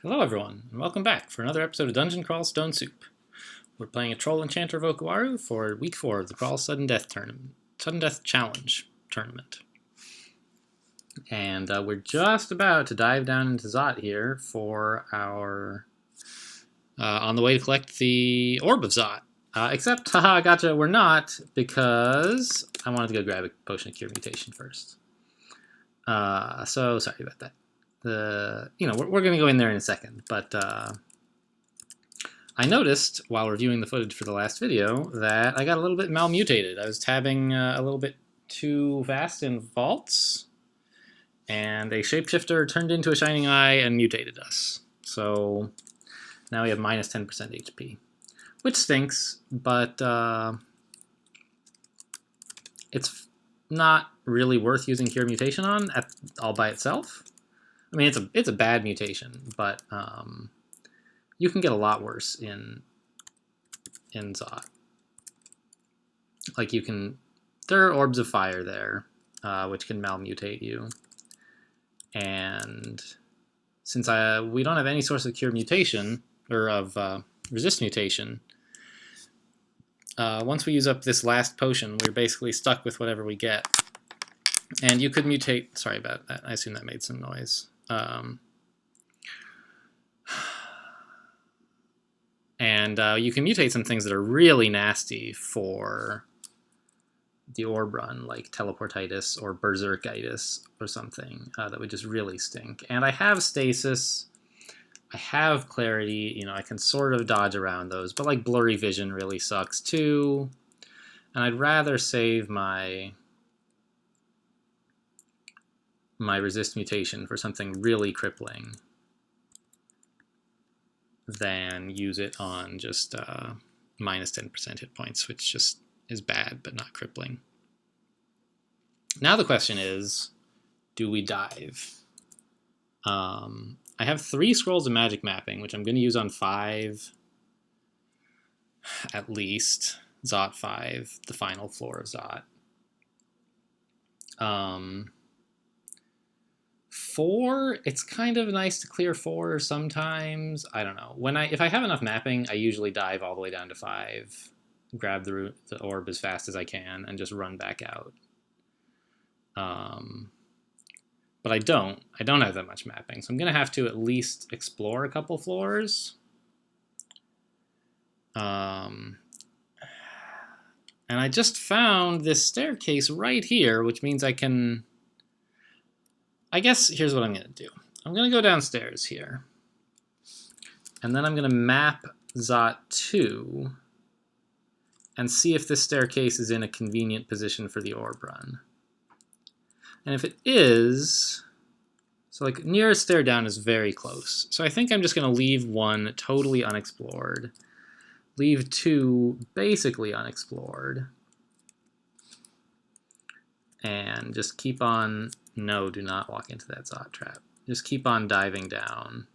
Hello everyone, and welcome back for another episode of Dungeon Crawl Stone Soup. We're playing a Troll Enchanter of Okuaru for week 4 of the Crawl Sudden Death Challenge tournament. And we're just about to dive down into Zot here for our on the way to collect the Orb of Zot. Except, haha, gotcha, we're not, because I wanted to go grab a Potion of Cure Mutation first. So sorry about that. We're going to go in there in a second, but I noticed while reviewing the footage for the last video that I got a little bit malmutated. I was tabbing a little bit too fast in vaults, and a shapeshifter turned into a shining eye and mutated us. So now we have minus 10% HP, which stinks, but it's not really worth using Cure Mutation on all by itself. I mean, it's a bad mutation, but you can get a lot worse in Zot. Like there are orbs of fire there, which can malmutate you. And since we don't have any source of cure mutation or of resist mutation, once we use up this last potion, we're basically stuck with whatever we get. And you could mutate. Sorry about that. I assume that made some noise. You can mutate some things that are really nasty for the orb run, like teleportitis or berserkitis or something that would just really stink. And I have stasis, I have clarity, I can sort of dodge around those, but like blurry vision really sucks too. And I'd rather save my resist mutation for something really crippling than use it on just minus 10% hit points, which just is bad but not crippling. Now the question is, do we dive? I have 3 scrolls of magic mapping, which I'm going to use on 5 at least. Zot 5, the final floor of Zot. 4, it's kind of nice to clear 4 sometimes. I don't know. If I have enough mapping, I usually dive all the way down to 5, grab the orb as fast as I can, and just run back out. But I don't have that much mapping, so I'm going to have to at least explore a couple floors. And I just found this staircase right here, which means I can... I guess here's what I'm going to do. I'm going to go downstairs here. And then I'm going to map Zot 2 and see if this staircase is in a convenient position for the orb run. And if it is, so like nearest stair down is very close. So I think I'm just going to leave 1 totally unexplored, leave 2 basically unexplored, and just keep on... No, do not walk into that Zot trap. Just keep on diving down.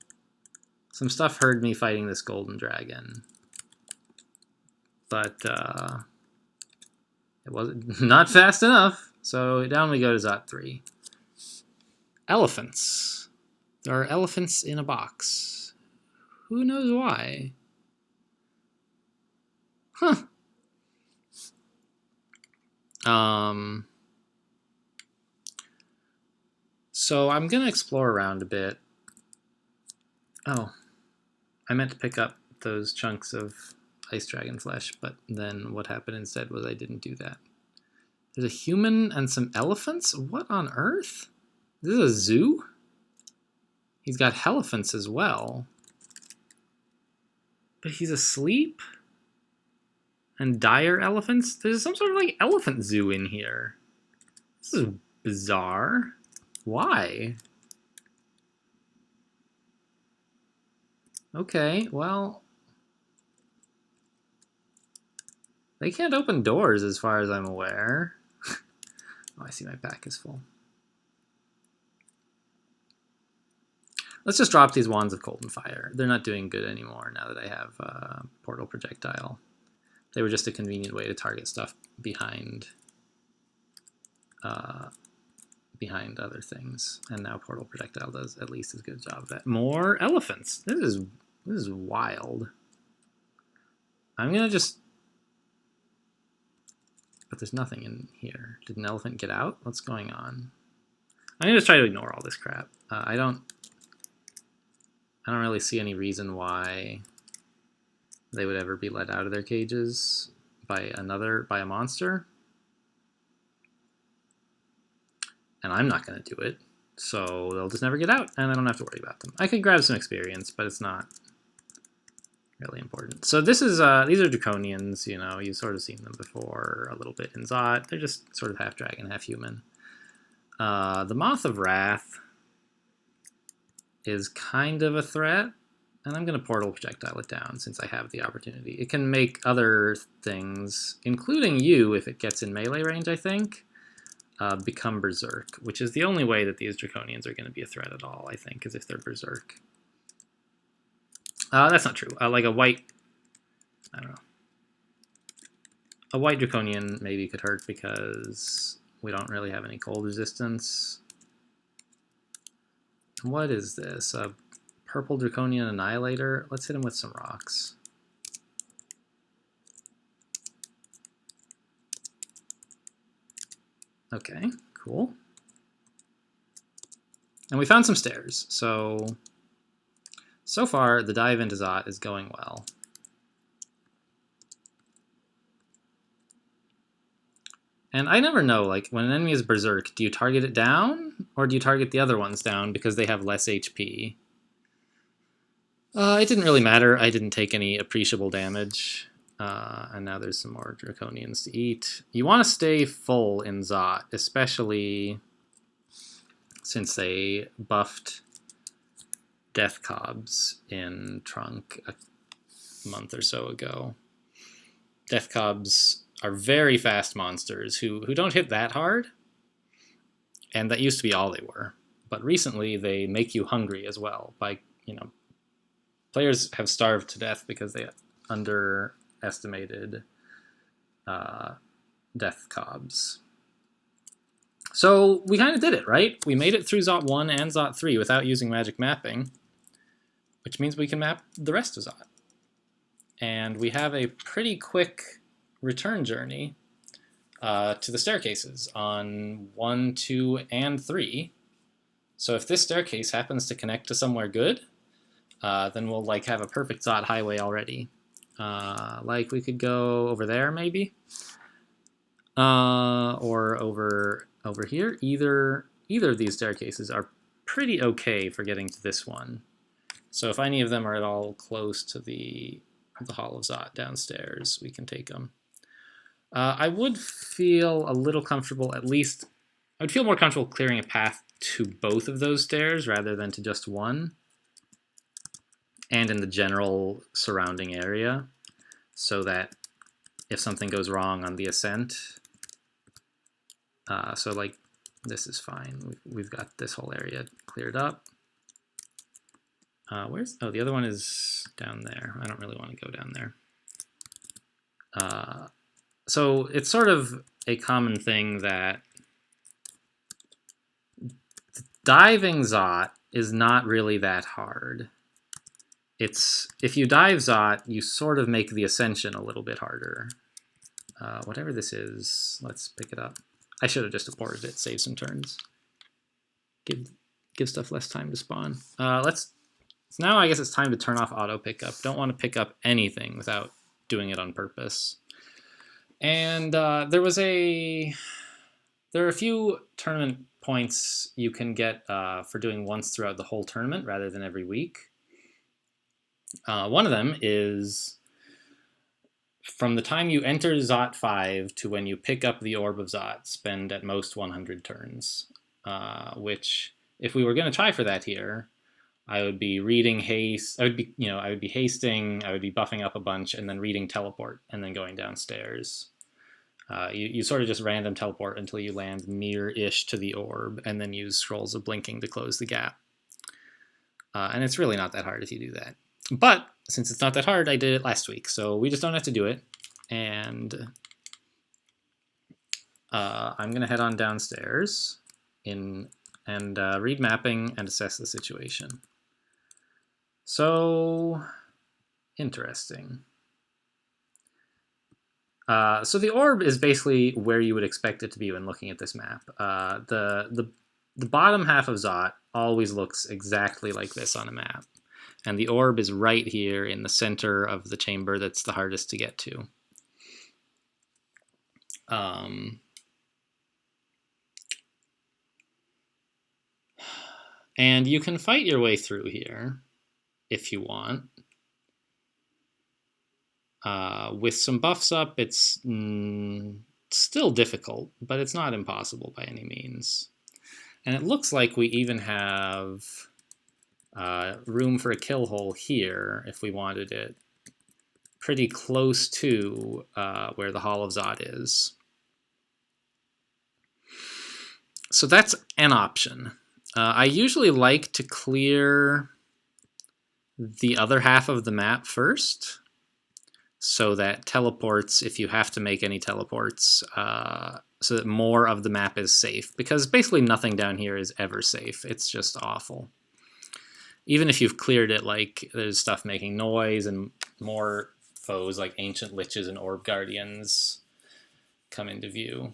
Some stuff heard me fighting this golden dragon, but it was not fast enough. So down we go to Zot 3. Elephants. There are elephants in a box. Who knows why? Huh. So I'm going to explore around a bit. Oh, I meant to pick up those chunks of ice dragon flesh, but then what happened instead was I didn't do that. There's a human and some elephants? What on earth? This is a zoo? He's got elephants as well. But he's asleep? And dire elephants? There's some sort of like elephant zoo in here. This is bizarre. Why? Okay, well... They can't open doors as far as I'm aware. Oh, I see my pack is full. Let's just drop these Wands of Cold and Fire. They're not doing good anymore now that I have Portal Projectile. They were just a convenient way to target stuff behind behind other things. And now Portal Projectile does at least as good a job of that. More elephants. This is wild. I'm gonna just... But there's nothing in here. Did an elephant get out? What's going on? I'm gonna just try to ignore all this crap. I don't really see any reason why they would ever be let out of their cages by a monster. And I'm not gonna do it. So they'll just never get out, and I don't have to worry about them. I could grab some experience, but it's not really important. So this is these are draconians, you know, you've sort of seen them before a little bit in Zot. They're just sort of half dragon, half human. The Moth of Wrath is kind of a threat, and I'm going to Portal Projectile it down since I have the opportunity. It can make other things, including you if it gets in melee range, I think, become Berserk, which is the only way that these draconians are going to be a threat at all, I think, is if they're Berserk. That's not true. Like a white, I don't know. A white draconian maybe could hurt because we don't really have any cold resistance. What is this? A purple draconian annihilator? Let's hit him with some rocks. Okay, cool. And we found some stairs, so far, the dive into Zot is going well. And I never know, like, when an enemy is Berserk, do you target it down? Or do you target the other ones down because they have less HP? It didn't really matter. I didn't take any appreciable damage. And now there's some more draconians to eat. You want to stay full in Zot, especially since they buffed Death Cobs in Trunk a month or so ago. Death Cobs are very fast monsters who don't hit that hard, and that used to be all they were. But recently they make you hungry as well. By, you know, players have starved to death because they underestimated Death Cobs. So we kind of did it, right? We made it through Zot 1 and Zot 3 without using magic mapping, which means we can map the rest of Zot. And we have a pretty quick return journey to the staircases on 1, 2, and 3. So if this staircase happens to connect to somewhere good, then we'll like have a perfect Zot highway already. Like we could go over there maybe, or over here. Either of these staircases are pretty okay for getting to this one. So if any of them are at all close to the Hall of Zot downstairs, we can take them. I would feel a little comfortable, at least, I would feel more comfortable clearing a path to both of those stairs rather than to just one, and in the general surrounding area, so that if something goes wrong on the ascent, so like this is fine. We've got this whole area cleared up. Oh, the other one is down there. I don't really want to go down there. So it's sort of a common thing that diving Zot is not really that hard. It's, if you dive Zot, you sort of make the ascension a little bit harder. Whatever this is, let's pick it up. I should have just aborted it, save some turns. Give stuff less time to spawn. So now I guess it's time to turn off auto pickup. Don't want to pick up anything without doing it on purpose. And there are a few tournament points you can get for doing once throughout the whole tournament rather than every week. One of them is from the time you enter Zot 5 to when you pick up the Orb of Zot, spend at most 100 turns, which if we were going to try for that here, I would be reading haste. I would be hasting. I would be buffing up a bunch, and then reading teleport, and then going downstairs. You sort of just random teleport until you land near-ish to the orb, and then use Scrolls of Blinking to close the gap. And it's really not that hard if you do that. But since it's not that hard, I did it last week, so we just don't have to do it. And I'm gonna head on downstairs. and read mapping and assess the situation. So interesting. So the orb is basically where you would expect it to be when looking at this map. The bottom half of Zot always looks exactly like this on a map. And the orb is right here in the center of the chamber that's the hardest to get to. And you can fight your way through here if you want. With some buffs up, it's still difficult, but it's not impossible by any means. And it looks like we even have room for a kill hole here if we wanted it pretty close to where the Hall of Zot is. So that's an option. I usually like to clear the other half of the map first, so that teleports, if you have to make any teleports, so that more of the map is safe. Because basically nothing down here is ever safe. It's just awful. Even if you've cleared it, like, there's stuff making noise and more foes like Ancient Liches and Orb Guardians come into view.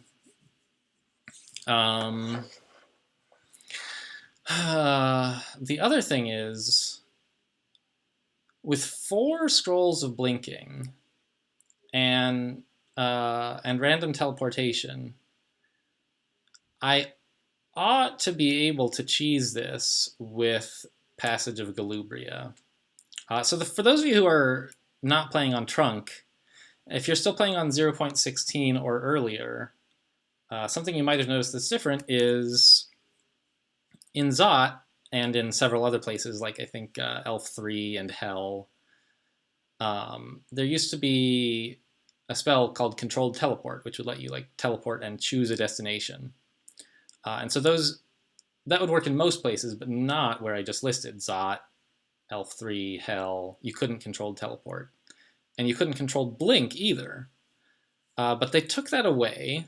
The other thing is, with 4 scrolls of blinking and random teleportation, I ought to be able to cheese this with Passage of Galubria. So for those of you who are not playing on Trunk, if you're still playing on 0.16 or earlier, something you might have noticed that's different is in Zot, and in several other places, like I think Elf 3 and Hell, there used to be a spell called Controlled Teleport, which would let you like teleport and choose a destination. And so that would work in most places, but not where I just listed. Zot, Elf 3, Hell, you couldn't control teleport. And you couldn't control blink either. But they took that away,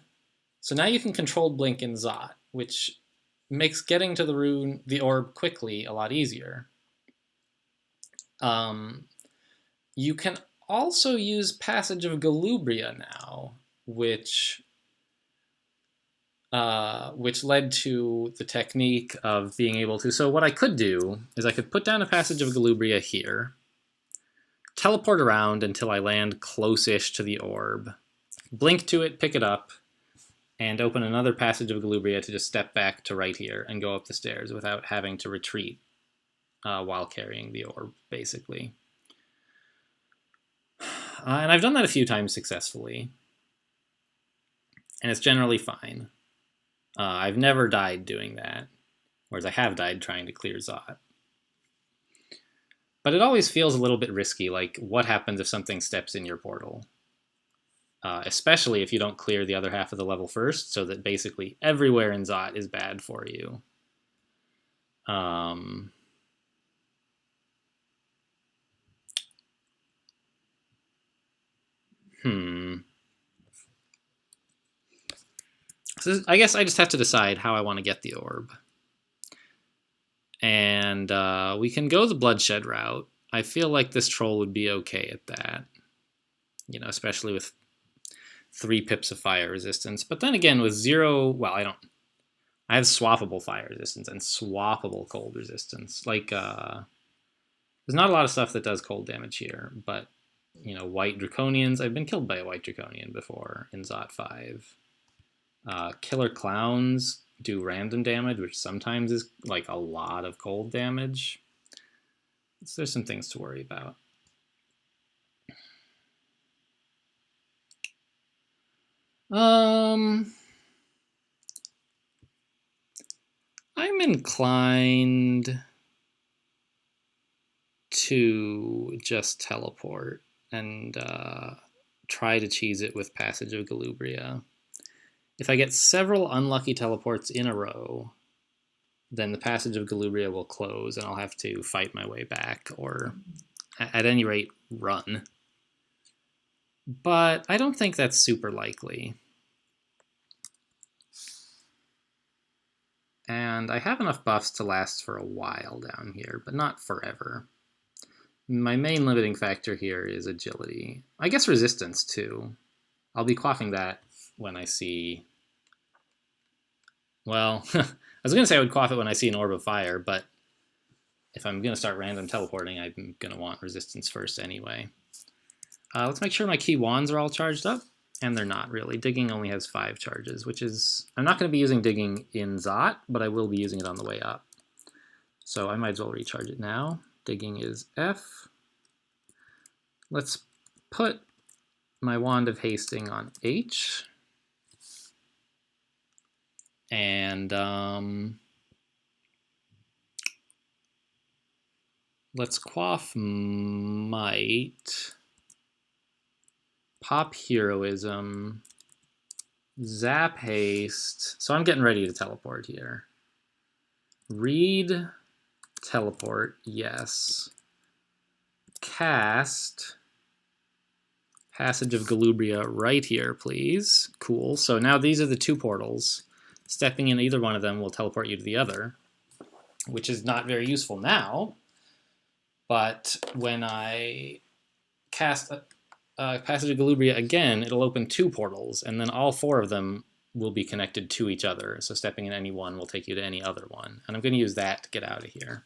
so now you can control blink in Zot, which makes getting to the orb quickly a lot easier. You can also use Passage of Galubria now, which led to the technique of being able to... So what I could do is I could put down a Passage of Galubria here, teleport around until I land close-ish to the orb, blink to it, pick it up, and open another Passage of Galubria to just step back to right here and go up the stairs without having to retreat while carrying the orb, basically. And I've done that a few times successfully, and it's generally fine. I've never died doing that, whereas I have died trying to clear Zot. But it always feels a little bit risky, like what happens if something steps in your portal? Especially if you don't clear the other half of the level first, so that basically everywhere in Zot is bad for you. So I guess I just have to decide how I want to get the orb. And we can go the bloodshed route. I feel like this troll would be okay at that. You know, especially with 3 pips of fire resistance. But then again, with 0... Well, I have swappable fire resistance and swappable cold resistance. Like, there's not a lot of stuff that does cold damage here, but, you know, white draconians... I've been killed by a white draconian before in Zot 5. Killer clowns do random damage, which sometimes is, like, a lot of cold damage. So there's some things to worry about. I'm inclined to just teleport and try to cheese it with Passage of Galubria. If I get several unlucky teleports in a row, then the Passage of Galubria will close and I'll have to fight my way back, or at any rate, run. But I don't think that's super likely. And I have enough buffs to last for a while down here, but not forever. My main limiting factor here is agility. I guess resistance, too. I'll be quaffing that when I see... Well, I was going to say I would quaff it when I see an Orb of Fire, but if I'm going to start random teleporting, I'm going to want resistance first anyway. Let's make sure my key wands are all charged up, and they're not really. Digging only has 5 charges, which is... I'm not going to be using Digging in Zot, but I will be using it on the way up. So I might as well recharge it now. Digging is F. Let's put my Wand of Hasting on H. And let's quaff Might. Pop Heroism, Zap Haste. So I'm getting ready to teleport here. Read, teleport, yes. Cast, Passage of Galubria right here, please. Cool. So now these are the 2 portals. Stepping in either one of them will teleport you to the other, which is not very useful now. But when I cast Passage of Galubria again, it'll open 2 portals, and then all 4 of them will be connected to each other. So stepping in any one will take you to any other one. And I'm going to use that to get out of here.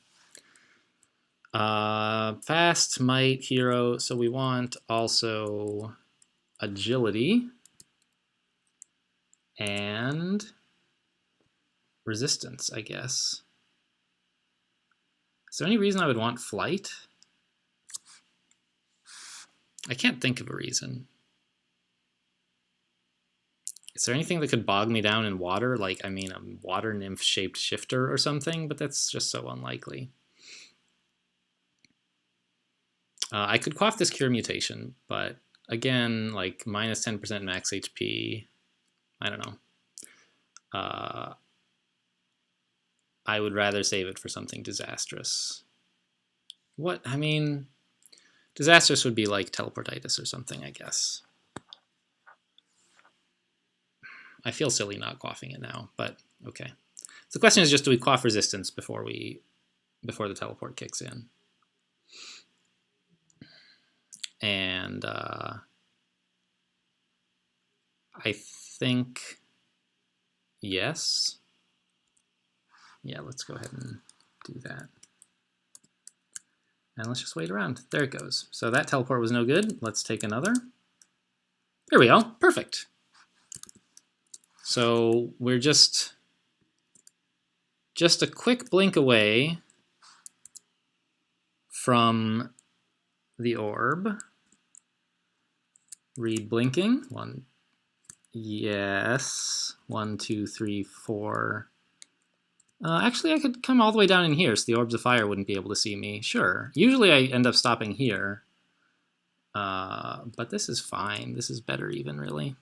Fast, Might, Hero. So we want also Agility and Resistance, I guess. Is there any reason I would want Flight? I can't think of a reason. Is there anything that could bog me down in water? Like, I mean, a water nymph-shaped shifter or something? But that's just so unlikely. I could quaff this Cure Mutation, but again, like, minus 10% max HP. I don't know. I would rather save it for something disastrous. What? I mean... Disastrous would be like teleportitis or something, I guess. I feel silly not quaffing it now, but okay. So the question is just, do we quaff resistance before the teleport kicks in? And I think yes. Yeah, let's go ahead and do that. And let's just wait around. There it goes. So that teleport was no good. Let's take another. There we go. Perfect. So we're just a quick blink away from the orb. Read blinking. 1. Yes. 1, 2, 3, 4. Actually, I could come all the way down in here, so the Orbs of Fire wouldn't be able to see me. Sure. Usually I end up stopping here. But this is fine. This is better even, really.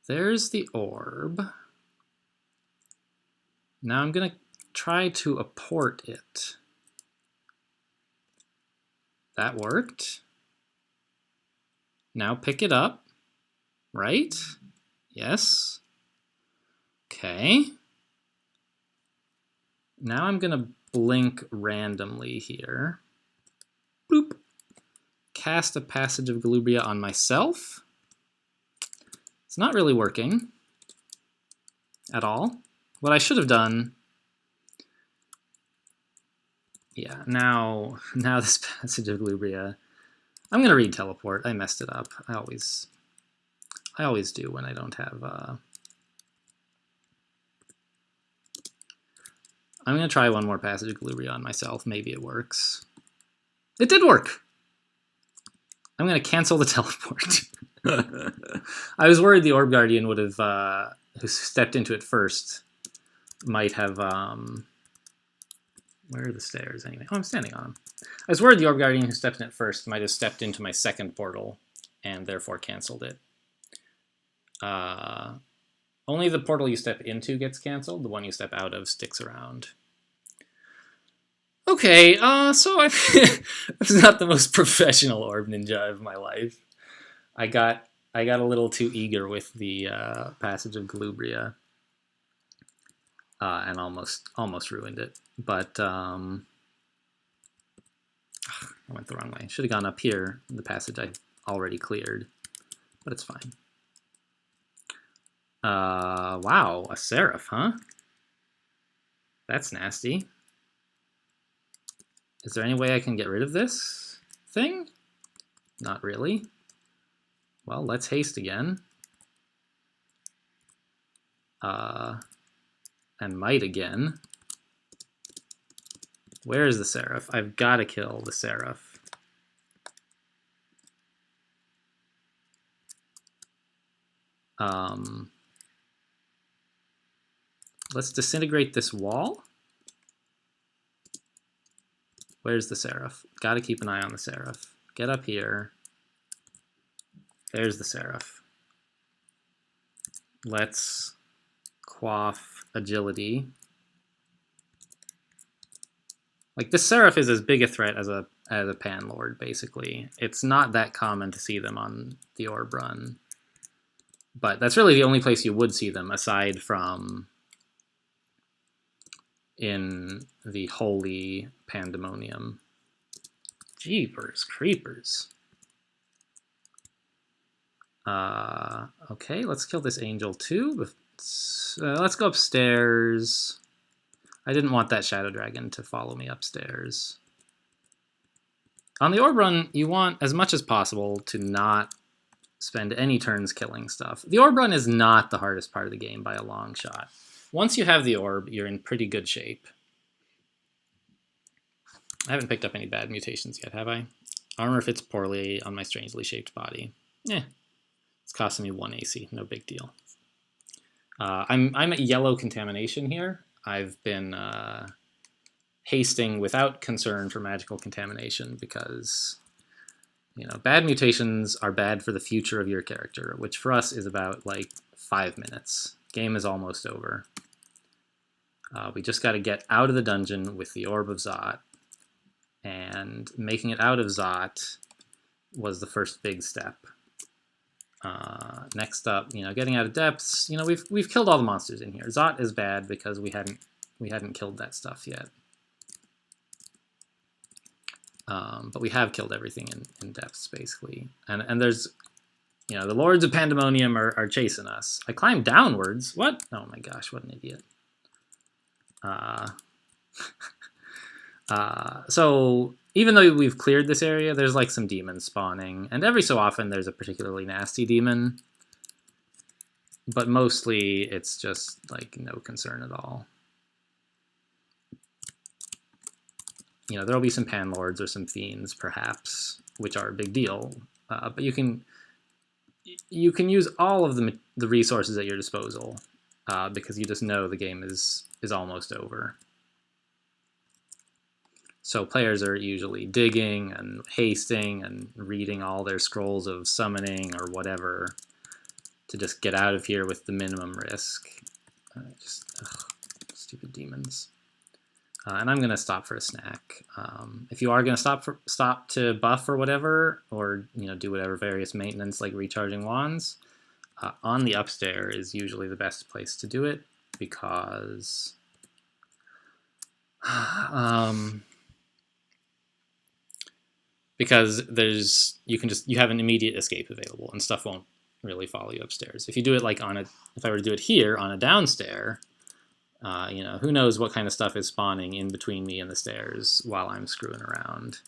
There's the orb. Now I'm going to try to apport it. That worked. Now pick it up. Right? Yes. Okay. Now I'm going to blink randomly here. Boop. Cast a Passage of Galubria on myself. It's not really working at all. What I should have done... Yeah, now this Passage of Galubria... I'm going to read Teleport. I messed it up. I always do when I don't have... I'm going to try one more Passage of Galubria on myself. Maybe it works. It did work! I'm going to cancel the teleport. I was worried the Orb Guardian would have, who stepped into it first, might have, where are the stairs anyway? Oh, I'm standing on them. I was worried the Orb Guardian who stepped in it first might have stepped into my second portal and therefore canceled it. Only the portal you step into gets canceled. The one you step out of sticks around. Okay, so I was not the most professional Orb Ninja of my life. I got a little too eager with the Passage of Galubria. and almost ruined it. But I went the wrong way. Should have gone up here, the passage I already cleared, but it's fine. Wow, a Seraph, huh? That's nasty. Is there any way I can get rid of this thing? Not really. Well, let's haste again. And might again. Where is the Seraph? I've got to kill the Seraph. Let's disintegrate this wall. Where's the Seraph? Got to keep an eye on the Seraph. Get up here. There's the Seraph. Let's quaff agility. Like, this Seraph is as big a threat as a Panlord, basically. It's not that common to see them on the Orb run. But that's really the only place you would see them, aside from in the Holy Pandemonium. Jeepers creepers. Okay, let's kill this angel too. Let's go upstairs. I didn't want that Shadow Dragon to follow me upstairs. On the Orb run, you want as much as possible to not spend any turns killing stuff. The Orb run is not the hardest part of the game by a long shot. Once you have the Orb, you're in pretty good shape. I haven't picked up any bad mutations yet, have I? Armor fits poorly on my strangely shaped body. It's costing me 1 AC, no big deal. I'm at yellow contamination here. I've been hasting without concern for magical contamination because, you know, bad mutations are bad for the future of your character, which for us is about like 5 minutes. Game is almost over. We just got to get out of the dungeon with the Orb of Zot, and making it out of Zot was the first big step. Next up, you know, getting out of depths. You know, we've killed all the monsters in here. Zot is bad because we hadn't killed that stuff yet. But we have killed everything in depths basically. And there's, you know, the Lords of Pandemonium are chasing us. I climbed downwards. What? Oh my gosh, what an idiot. So even though we've cleared this area, there's like some demons spawning, and every so often there's a particularly nasty demon, but mostly it's just like no concern at all. You know, there'll be some Panlords or some Fiends perhaps, which are a big deal, but you can use all of the resources at your disposal because you just know the game is almost over. So players are usually digging and hasting and reading all their scrolls of summoning or whatever to just get out of here with the minimum risk. Stupid demons. And I'm going to stop for a snack. If you are going to stop to buff or whatever, or you know, do whatever various maintenance like recharging wands, on the upstairs is usually the best place to do it because you have an immediate escape available and stuff won't really follow you upstairs. If you do it like if I were to do it here on a downstair, you know, who knows what kind of stuff is spawning in between me and the stairs while I'm screwing around.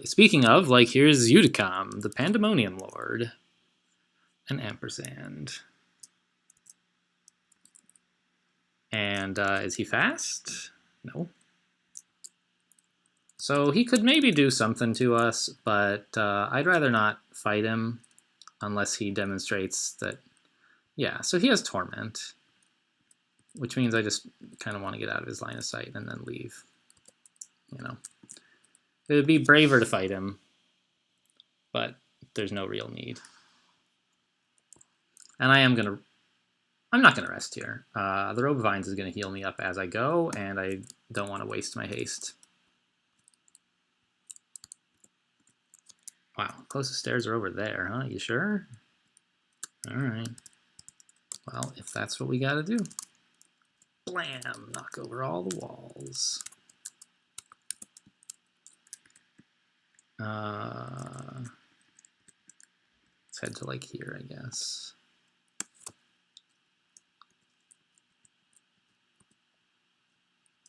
Speaking of, like, here's Udicom, the Pandemonium Lord, an ampersand. And is he fast? No. So he could maybe do something to us, but I'd rather not fight him unless he demonstrates that, yeah, so he has Torment, which means I just kind of want to get out of his line of sight and then leave, you know. It would be braver to fight him, but there's no real need. And I'm not going to rest here. The Robe of Vines is going to heal me up as I go, and I don't want to waste my haste. Wow, closest stairs are over there, huh? You sure? All right. Well, if that's what we got to do. Blam! Knock over all the walls. Let's head to like here, I guess.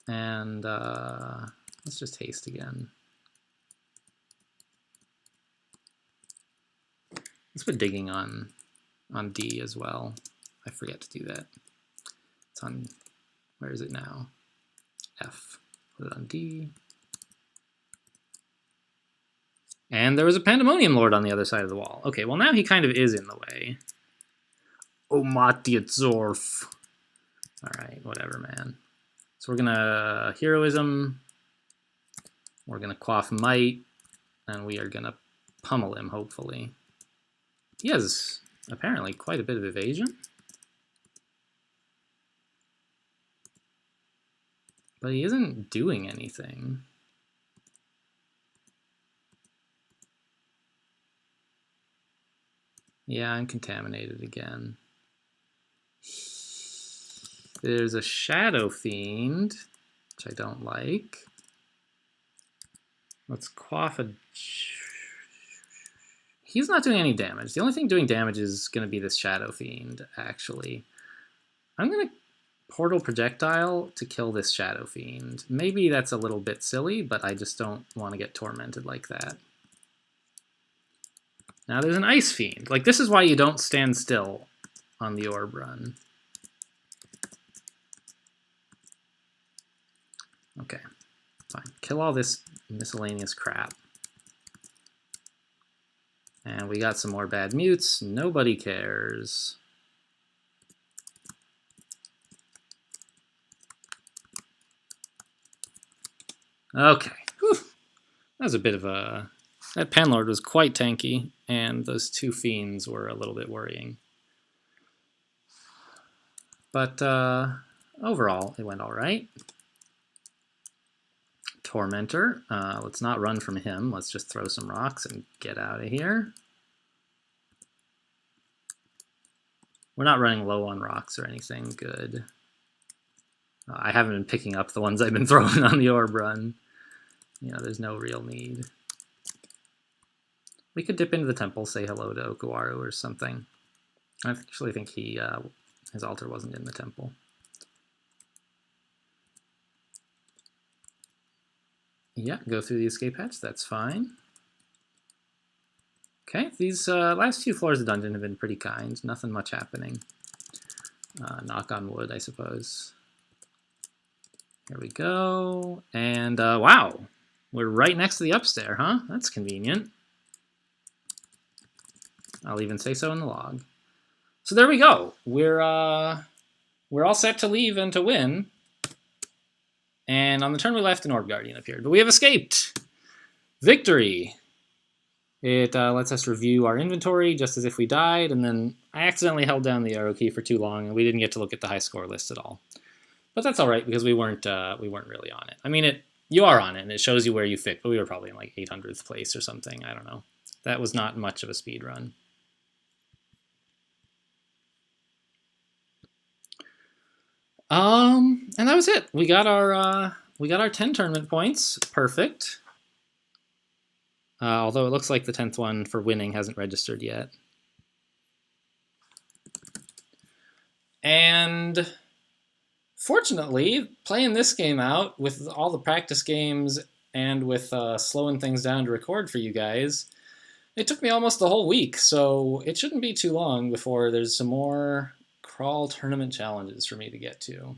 And let's just haste again. Let's put digging on D as well. I forget to do that. It's on, where is it now? F. Put it on D. And there was a Pandemonium Lord on the other side of the wall. Okay, well now he kind of is in the way. Oh, Matiatzorf. Alright, whatever, man. So we're gonna Heroism. We're gonna Quaff Might. And we are gonna pummel him, hopefully. He has apparently quite a bit of evasion. But he isn't doing anything. Yeah, I'm contaminated again. There's a Shadow Fiend, which I don't like. Let's quaff a... He's not doing any damage. The only thing doing damage is going to be this Shadow Fiend, actually. I'm going to Portal Projectile to kill this Shadow Fiend. Maybe that's a little bit silly, but I just don't want to get tormented like that. Now there's an Ice Fiend. Like, this is why you don't stand still on the Orb run. Okay, fine. Kill all this miscellaneous crap. And we got some more bad mutes. Nobody cares. Okay. Whew. That was a bit of a... That Panlord was quite tanky, and those two Fiends were a little bit worrying. But overall, it went all right. Tormentor. Let's not run from him. Let's just throw some rocks and get out of here. We're not running low on rocks or anything. Good. I haven't been picking up the ones I've been throwing on the Orb run. You know, there's no real need. We could dip into the temple, say hello to Okawaru or something. I actually think his altar wasn't in the temple. Yeah, go through the escape hatch, that's fine. Okay, these last few floors of the dungeon have been pretty kind. Nothing much happening. Knock on wood, I suppose. Here we go. And wow, we're right next to the upstairs, huh? That's convenient. I'll even say so in the log. So there we go. We're all set to leave and to win. And on the turn we left, an Orb Guardian appeared. But we have escaped! Victory! It lets us review our inventory just as if we died, and then I accidentally held down the arrow key for too long, and we didn't get to look at the high score list at all. But that's all right, because we weren't really on it. I mean, you are on it, and it shows you where you fit, but we were probably in like 800th place or something. I don't know. That was not much of a speed run. And that was it. We got our 10 tournament points. Perfect. Although it looks like the 10th one for winning hasn't registered yet. And fortunately, playing this game out with all the practice games and with slowing things down to record for you guys, it took me almost the whole week, so it shouldn't be too long before there's some more Crawl tournament challenges for me to get to.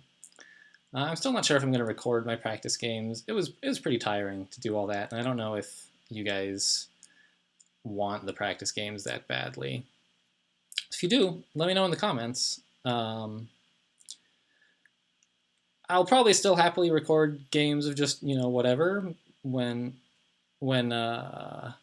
I'm still not sure if I'm going to record my practice games. It was pretty tiring to do all that, and I don't know if you guys want the practice games that badly. If you do, let me know in the comments. I'll probably still happily record games of just, you know, whatever when there's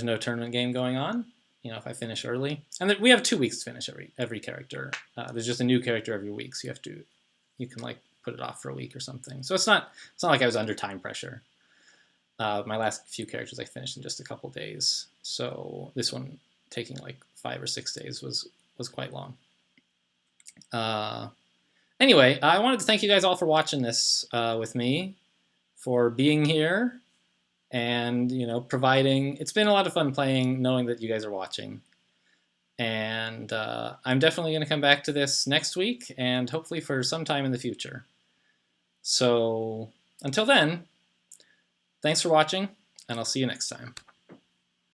no tournament game going on. You know, if I finish early. And we have 2 weeks to finish every character. There's just a new character every week, so you can like put it off for a week or something. So it's not like I was under time pressure. My last few characters I finished in just a couple days. So this one taking like 5 or 6 days was quite long. Anyway, I wanted to thank you guys all for watching this with me, for being here, and providing. It's been a lot of fun playing, knowing that you guys are watching. And I'm definitely going to come back to this next week, and hopefully for some time in the future. So until then, thanks for watching, and I'll see you next time.